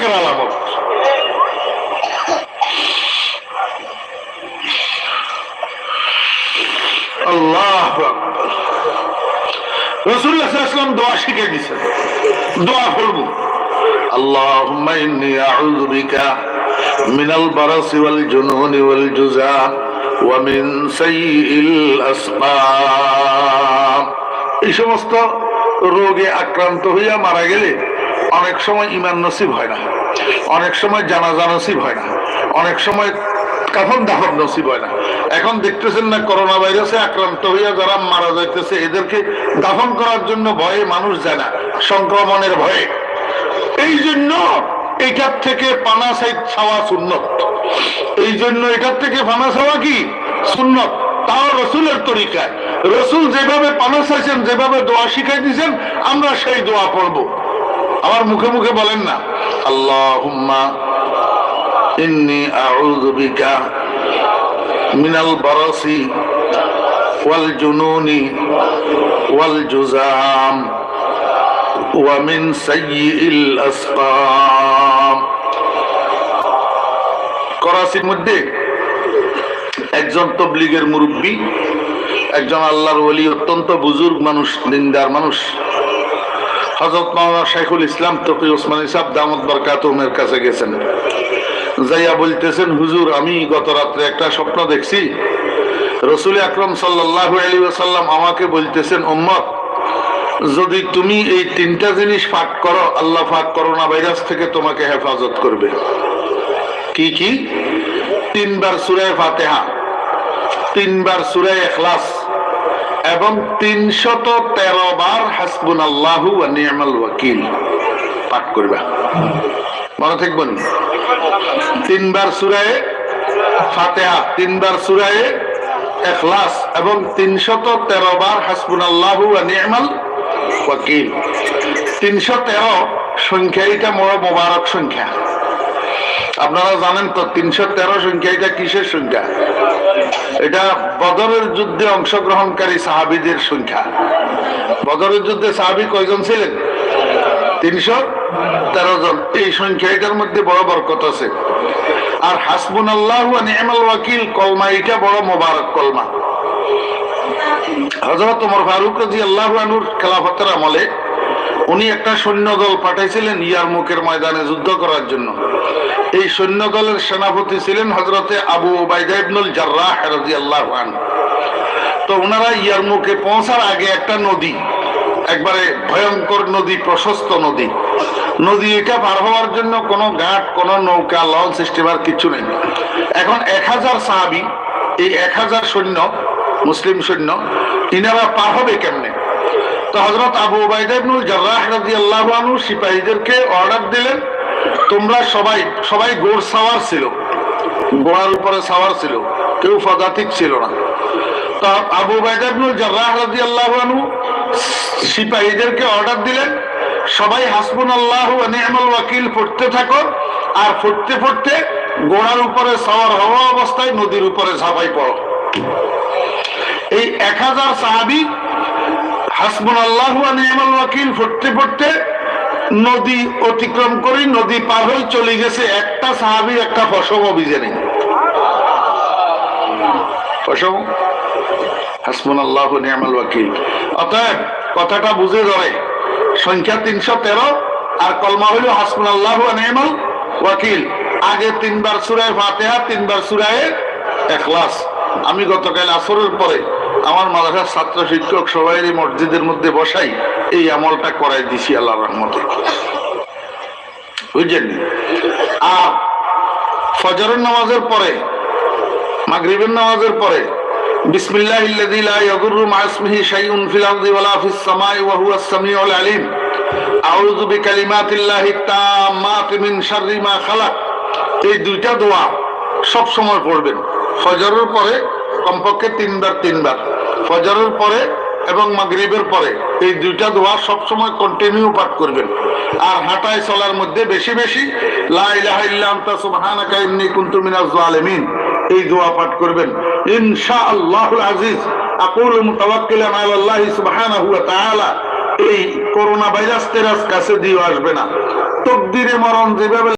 মুনাফিকের আলামত। আল্লাহু আকবার। রাসূলুল্লাহ সাল্লাল্লাহু আলাইহি ওয়াসাল্লাম দোয়া শিখিয়ে দিয়েছেন, দোয়া পড়ব, আল্লাহুম্মা ইন্নী আউযু বিকা মিনাল বারাসি ওয়াল জুনুনি ওয়াল জুযাম ওয়া মিন সাইয়্যিল আসকাম। এই সমস্ত রোগে আক্রান্ত হইয়া মারা গেলে অনেক সময় ঈমান নসিব হয় না, অনেক সময় জানাজা নসিব হয় না, অনেক সময় কাফন দাফন নসিব হয় না। এখন দেখতেছেন না, করোনা ভাইরাসে আক্রান্ত হইয়া যারা মারা যাইতেছে এদেরকে দাফন করার জন্য ভয়ে মানুষ যায় না, সংক্রমণের ভয়ে। এই জন্য এটার থেকে পানা ছাওয়া সুন্নত, এই জন্য এটার থেকে পানা ছাওয়া কি সুন্নত, তাও রসুলের তরিকায়। রসুল যেভাবে পানা চাইছেন, যেভাবে দোয়া শিখাই দিয়েছেন, আমরা সেই দোয়া পড়বো। আমার মুখে মুখে বলেন না, আল্লাহুম্মা ইন্নী আউযু বিকা মিনাল বারাসি ওয়াল জুনুনি ওয়াল জুযাম ওয়া মিন সাইয়্যিল আসকাম। করাচির মধ্যে একজন তাবলীগের মুরব্বী, একজন আল্লাহর ওলি, অত্যন্ত বুজুর্গ মানুষ, দিনদার মানুষ, হযরত মাওলানা শাইখুল ইসলাম তকি ওসমানী সাহেব দামত বরকাতুহুমের কাছে গেছেন। যাইয়া বলতেছেন, হুজুর, আমি গত রাত্রে একটা স্বপ্ন দেখছি, রাসূল আকরাম সাল্লাল্লাহু আলাইহি ওয়াসাল্লাম আমাকে বলতেছেন, উম্মত, যদি তুমি এই তিনটা জিনিস পাঠ করো, আল্লাহ পাক করোনা ভাইরাস থেকে তোমাকে হেফাজত করবে। কি কি? 3 বার সূরা ফাতিহা, 3 বার সূরা ইখলাস এবং 313 বার হাসবুনাল্লাহু ওয়া নি'মাল ওয়াকিল পাঠ করবা। মনে থাকবে? 3 বার সূরা ফাতিহা, 3 বার সূরা ইখলাস এবং 313 বার হাসবুনাল্লাহু ওয়া নি'মাল ওয়াকিল। 313 সংখ্যা, এটা বড় মোবারক সংখ্যা। আপনারা জানেন তো 313 সংখ্যা এটা কিসের সংখ্যা? এটা বদরের যুদ্ধে অংশগ্রহণকারী সাহাবীদের সংখ্যা। বদরের যুদ্ধে সাহাবী কয়জন ছিলেন? 313 জন। এই সংখ্যা, এটার মধ্যে বড় বরকত আছে। আর হাসবুনাল্লাহু ওয়া নি'মাল ওয়াকিল কলমা, এটা বড় মোবারক কলমা। হযরত ওমর ফারুক রাদিয়াল্লাহু আনহুর খেলাফতের আমলে উনি একটা সৈন্য দল পাঠাইছিলেন ইয়ারমুকের ময়দানে যুদ্ধ করার জন্য। এই সৈন্য দলের সেনাপতি ছিলেন হযরতে আবু উবাইদা ইবনুল জাররাহ রাদিয়াল্লাহু আনহু। তো ওনারা ইয়ারমুকে পৌঁছার আগে একটা নদী, একবারে ভয়ঙ্কর নদী, প্রশস্ত নদী, এটা পার হওয়ার জন্য কোনো ঘাট, কোনো নৌকা, লঞ্চ, স্টিমার কিছু নেই। এখন 1000 সাহাবী, এই 1000 সৈন্য, মুসলিম সৈন্য, ইনারা পার হবে কেমনে? তো হযরত আবু উবাইদা ইবনুল জাররাহ রাদিয়াল্লাহু আনহু সিপাহীদেরকে অর্ডার দিলেন, তোমরা সবাই ঘোড় সাওয়ার ছিল, ঘোড়ার উপরে সাওয়ার ছিল, কেউ পদাতিক ছিল না। তো আবু উবাইদা ইবনুল জাররাহ রাদিয়াল্লাহু আনহু সিপাহীদেরকে অর্ডার দিলেন, সবাই হাসবুনাল্লাহু ওয়া নি'মাল ওয়াকিল পড়তে থাকো, আর পড়তে পড়তে ঘোড়ার উপরে সাওয়ার হওয়া অবস্থায় নদীর উপরে ঝাঁপাই পড়ো। এই 1000 সাহাবী হাসবুনাল্লাহু ওয়া নি'মাল ওয়াকিল পড়তে পড়তে নদী অতিক্রম করে নদী পার হয়ে চলে গেছে। একটা সাহাবী একটা ফসম অভিযানে, ফসম হাসবুনাল্লাহু ওয়া নি'মাল ওয়াকিল। অতএব কথাটা বুঝে ধরে, সংখ্যা 313 আর কলমা হইল হাসবুনাল্লাহু ওয়া নি'মাল ওয়াকিল। আগে 3 বার সূরা ফাতিহা, 3 বার সূরা ইখলাস। আমি গতকাল আসরের পরে আমার মাদ্রাসার ছাত্র শিক্ষক সবাই মসজিদের মধ্যে বসাই এই আমলটা করাই দিছি আল্লাহর রহমতে, বুঝছেন? আর ফজরের নামাজের পরে, মাগরিবের নামাজের পরে বিসমিল্লাহিল্লাযী লা ইয়াদুররু মা ইসমিহি শাইউন ফিল আরদি ওয়ালা ফিস সামাই ওয়া হুয়াস সামিউল আলিম, আউযু বিকালিমাতিল্লাহিত তাম্মাতি মিন শাররি মা খালাক। এই দুইটা দোয়া সব সময় পড়বেন। ফজরের পরে কমপক্ষে 3 বার, ফজরের পরে এবং মাগরিবের পরে এই দুইটা দোয়া সব সময় কন্টিনিউ পাঠ করবেন। আর হাঁটায় চলার মধ্যে বেশি বেশি লা ইলাহা ইল্লা আনতা সুবহানাকা ইন্নী কুনতু মিনাজ জালিমিন এই দোয়া পাঠ করবেন ইনশাআল্লাহুল আজিজ। আকুলু মুতাওয়াক্কিলান আলাল্লাহি সুবহানাহু ওয়া তাআলা। এই করোনা ভাইরাস তেরাস কাছে দিয়ে আসবে না। তকদিরে মরণ যেভাবে